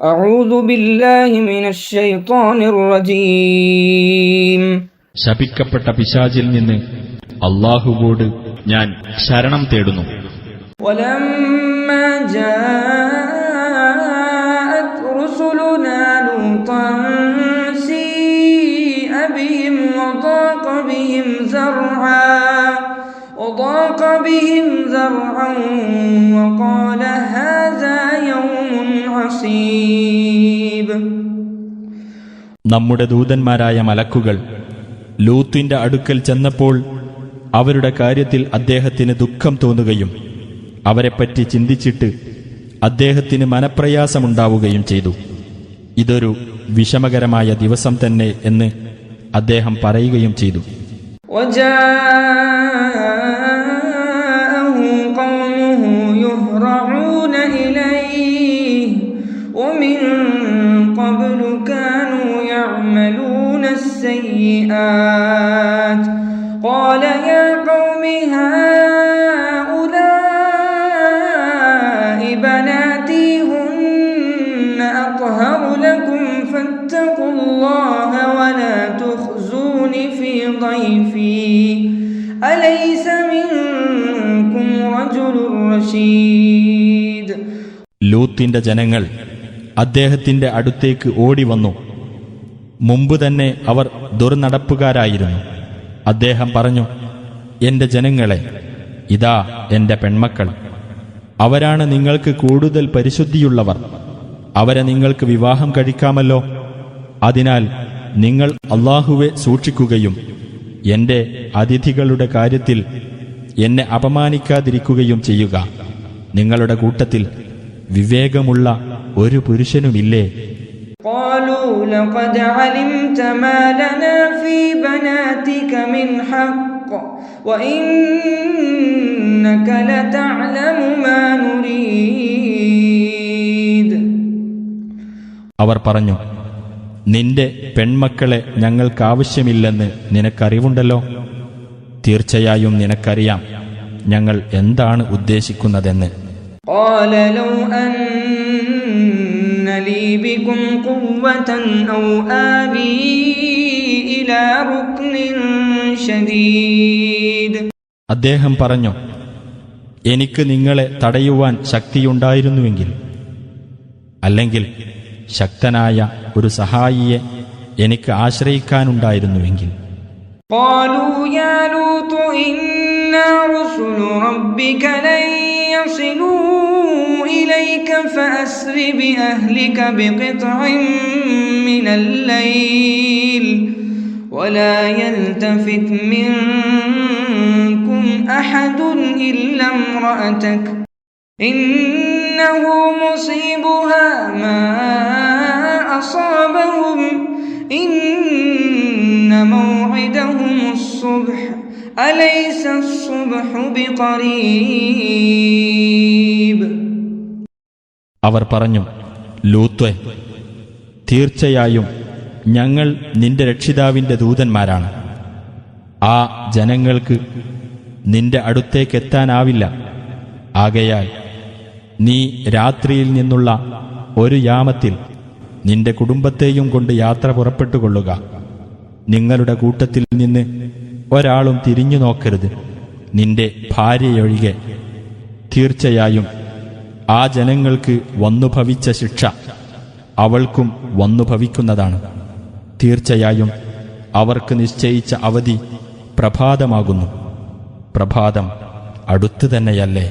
أعوذ بالله من الشيطان الرجيم. ശപിക്കപ്പെട്ട പിശാചിൽ നിന്ന് അല്ലാഹുവോട് ഞാൻ ശരണം തേടുന്നു. ولما جاءت رسلنا لوطا سيء بهم وضاق بهم ذرعا وقال هذا يوم عصيب. നമ്മുടെ ദൂതന്മാരായ മലക്കുകൾ ലൂത്തിന്റെ അടുക്കൽ ചെന്നപ്പോൾ അവരുടെ കാര്യത്തിൽ അദ്ദേഹത്തിന് ദുഃഖം തോന്നുകയും അവരെപ്പറ്റി ചിന്തിച്ചിട്ട് അദ്ദേഹത്തിന് മനപ്രയാസമുണ്ടാവുകയും ചെയ്തു. ഇതൊരു വിഷമകരമായ ദിവസം തന്നെ എന്ന് അദ്ദേഹം പറയുകയും ചെയ്തു. قال يا قوم هؤلاء بناتي هن أطهر لكم فاتقوا الله ولا تخزون في ضيفي أليس منكم رجل رشيد. ലൂത്തിന്റെ ജനങ്ങൾ അദ്ദേഹത്തിന്റെ അടുത്തേക്ക് ഓടി വന്നു. മുമ്പ് തന്നെ അവർ ദുർനടപ്പുകാരായിരുന്നു. അദ്ദേഹം പറഞ്ഞു, എന്റെ ജനങ്ങളെ, ഇതാ എന്റെ പെൺമക്കൾ, അവരാണ് നിങ്ങൾക്ക് കൂടുതൽ പരിശുദ്ധിയുള്ളവർ. അവരെ നിങ്ങൾക്ക് വിവാഹം കഴിക്കാമല്ലോ. അതിനാൽ നിങ്ങൾ അല്ലാഹുവെ സൂക്ഷിക്കുകയും എന്റെ അതിഥികളുടെ കാര്യത്തിൽ എന്നെ അപമാനിക്കാതിരിക്കുകയും ചെയ്യുക. നിങ്ങളുടെ കൂട്ടത്തിൽ വിവേകമുള്ള ഒരു പുരുഷനുമില്ലേ? قالوا لقد علمت ما لنا في بناتك من حق وإنك لتعلم ما نريد. അവർ പറഞ്ഞു, നിന്റെ പെൺമക്കളെ ഞങ്ങൾക്കാവശ്യമില്ലെന്ന് നിനക്കറിവുണ്ടല്ലോ. തീർച്ചയായും നിനക്കറിയാം ഞങ്ങൾ എന്താണ് ഉദ്ദേശിക്കുന്നതെന്ന്. قال لو أن لي بكم قوة أو آوي إلى ركن شديد. അദ്ദേഹം പറഞ്ഞു, എനിക്ക് നിങ്ങളെ തടയുവാൻ ശക്തിയുണ്ടായിരുന്നുവെങ്കിൽ, അല്ലെങ്കിൽ ശക്തനായ ഒരു സഹായിയെ എനിക്ക് ആശ്രയിക്കാനുണ്ടായിരുന്നുവെങ്കിൽ. قالوا يا لوط إنا رسل ربك لن يصلوا إليك فأسر بأهلك بقطع من الليل ولا يلتفت منكم أحد إلا امرأتك إنه مصيبها ما أصابهم إن موعدهم الصبح أليس الصبح بقريب. അവർ പറഞ്ഞു, ലൂത്വേ, തീർച്ചയായും ഞങ്ങൾ നിന്റെ രക്ഷിതാവിന്റെ ദൂതന്മാരാണ്. ആ ജനങ്ങൾക്ക് നിന്റെ അടുത്തേക്കെത്താനാവില്ല. ആകയാൽ നീ രാത്രിയിൽ നിന്നുള്ള ഒരു യാമത്തിൽ നിന്റെ കുടുംബത്തെയും കൊണ്ട് യാത്ര പുറപ്പെട്ടുകൊള്ളുക. നിങ്ങളുടെ കൂട്ടത്തിൽ നിന്ന് ഒരാളും തിരിഞ്ഞു നോക്കരുത്, നിന്റെ ഭാര്യയൊഴികെ. തീർച്ചയായും ആ ജനങ്ങൾക്ക് വന്നുഭവിച്ച ശിക്ഷ അവൾക്കും വന്നുഭവിക്കുന്നതാണ്. തീർച്ചയായും അവർക്ക് നിശ്ചയിച്ച അവധി പ്രഭാതമാകുന്നു. പ്രഭാതം അടുത്തു തന്നെയല്ലേ?